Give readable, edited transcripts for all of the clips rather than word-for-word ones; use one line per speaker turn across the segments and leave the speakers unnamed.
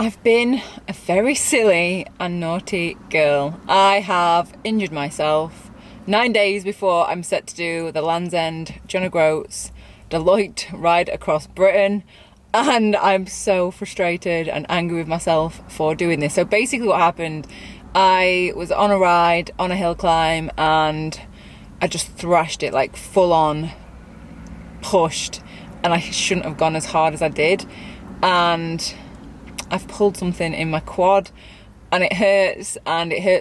I've been a very silly and naughty girl. I have injured myself 9 days before I'm set to do the Land's End, John O'Groats, Deloitte ride across Britain, and I'm so frustrated and angry with myself for doing this. So basically what happened, I was on a ride, on a hill climb, and I just thrashed it, like full on pushed, and I shouldn't have gone as hard as I did, and I've pulled something in my quad, and it hurts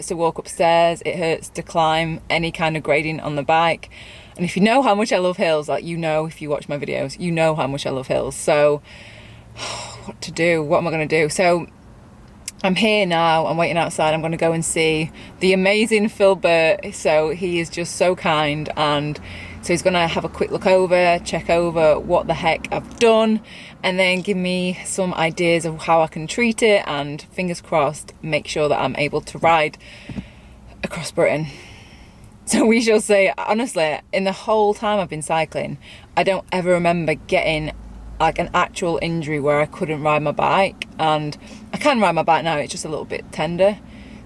to walk upstairs, it hurts to climb any kind of grading on the bike. And if you know how much I love hills, like, you know, if you watch my videos, you know how much I love hills. So what to do? What am I going to do? So I'm here now, I'm waiting outside. I'm going to go and see the amazing Phil Burt. So he is just so kind, and so he's going to have a quick look over, check over what the heck I've done, and then give me some ideas of how I can treat it, and fingers crossed, make sure that I'm able to ride across Britain. So we shall see. Honestly, in the whole time I've been cycling, I don't ever remember getting like an actual injury where I couldn't ride my bike, and I can ride my bike now, it's just a little bit tender.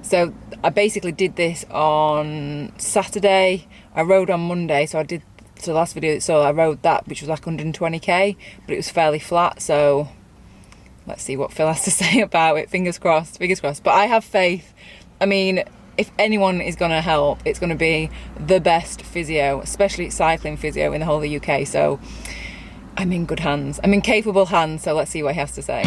So I basically did this on Saturday, I rode on Monday, so the last video, so I rode that, which was like 120k, but it was fairly flat, so let's see what Phil has to say about it. Fingers crossed, but I have faith. I mean, if anyone is going to help, it's going to be the best physio, especially cycling physio in the whole of the UK, so I'm in good hands. I'm in capable hands, so let's see what he has to say.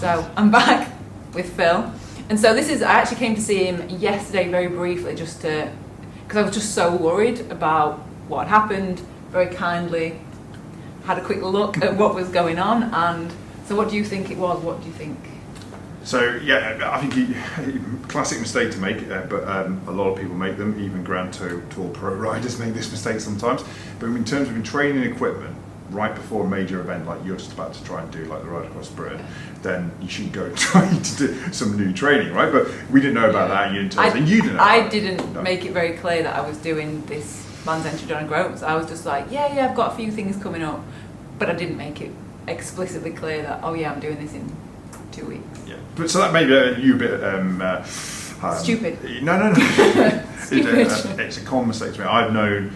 So I'm back with Phil, and so this is, I actually came to see him yesterday very briefly, just to, because I was just so worried about what had happened. Very kindly had a quick look at what was going on. And so what do you think it was? What do you think?
So yeah, I think classic mistake to make, but a lot of people make them. Even Grand Tour pro riders make this mistake sometimes. But in terms of training equipment, right before a major event like you're just about to try and do, like the ride across Britain, then you should go try to do some new training, right? But we didn't know about that, and you didn't tell us, and you didn't know
I
about
didn't
No.
make it very clear that I was doing this Land's End, John O'Groats. I was just like, yeah, I've got a few things coming up, but I didn't make it explicitly clear that, oh yeah, I'm doing this in 2 weeks.
Yeah, but so that made you a bit
stupid.
No.
Stupid.
It's a common mistake to me. I've known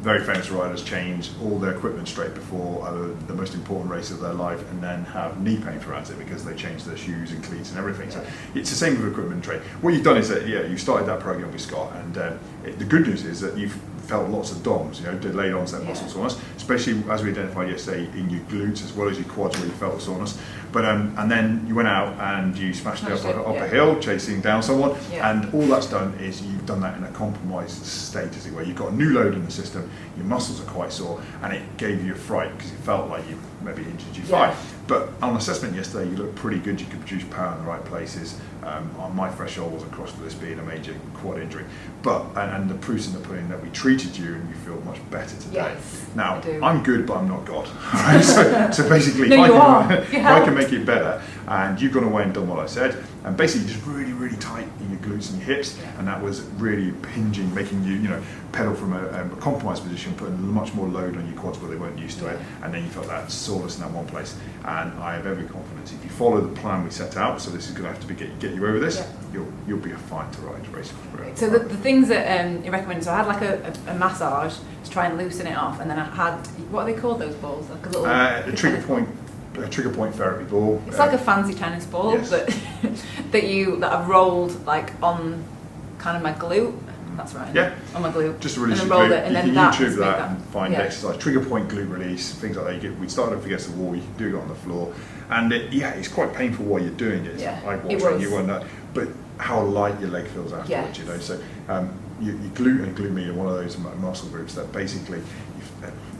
very famous riders change all their equipment straight before the most important race of their life, and then have knee pain throughout it because they changed their shoes and cleats and everything. So it's the same with equipment training. What you've done is that you started that program with Scott, and the good news is that you've felt lots of DOMs, delayed onset muscle soreness, especially as we identified yesterday in your glutes as well as your quads where you felt the soreness. But and then you went out and you smashed it up a hill, chasing down someone, and all that's done is you've done that in a compromised state, as it were. You've got a new load in the system, your muscles are quite sore, and it gave you a fright because it felt like you maybe injured your thigh. But on assessment yesterday, you looked pretty good. You could produce power in the right places. On my threshold wasn't crossed for this being a major quad injury. But and the proof's in the pudding that we treated you and you feel much better today.
Yes,
now, I'm good, but I'm not God. Right? So basically,
No,
if I can make it better, and you've gone away and done what I said, and basically just really, really tight in your glutes and your hips, and that was really impinging, making you, pedal from a compromised position, putting much more load on your quads where they weren't used to it, and then you felt that soreness in that one place. And I have every confidence if you follow the plan we set out, so this is going to have to get you over this, you'll be fine to ride race.
So the things that you recommend, so I had like a massage to try and loosen it off, and then I had, what are they called, those balls? Like a little
a trigger point therapy ball.
It's like a fancy tennis ball, but that I've rolled like on kind of my glute, That's right.
Yeah.
On my glute.
Just a really
and
simple.
then roll it, and
you
then
can
that.
YouTube that and find
yeah.
exercise, trigger point, glute release, things like that. We start up against the wall. You can do it on the floor, and it's quite painful while you're doing it.
Yeah,
Like
it
watching
was.
you and but how light your leg feels afterwards. You know, so your glute and glute med are one of those muscle groups that basically,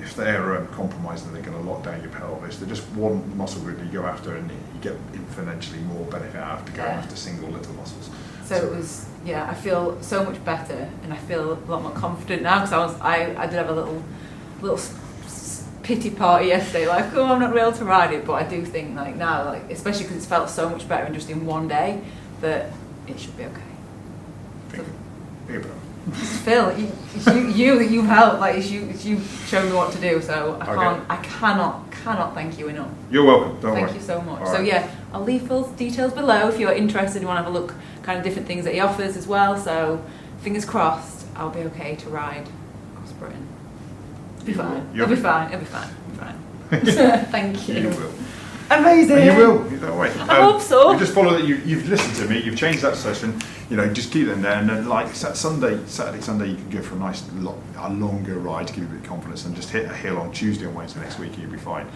if they're compromised, then they're going to lock down your pelvis. They're just one muscle group that you go after, and you get infinitely more benefit after going after single little muscles.
So it was, I feel so much better, and I feel a lot more confident now, because I did have a little pity party yesterday, like, oh, I'm not able to ride it, but I do think like now, like especially because it's felt so much better in just in one day, that it should be okay. So, Phil, you've helped, like you've shown me what to do, so I cannot thank you enough.
You're welcome. Don't worry.
Thank you so much.
All
So
right.
I'll leave Phil's details below if you're interested. You want to have a look, kind of different things that he offers as well. So fingers crossed, I'll be okay to ride across Britain. It'll be fine. It'll be fine. Thank you.
You will.
Amazing.
And you will. Don't worry.
I hope so.
You just follow that. You've listened to me. You've changed that session. You know, just keep them there. And then, like Saturday, Sunday, you can go for a longer ride to give you a bit of confidence, and just hit a hill on Tuesday and Wednesday next week, and you'll be fine.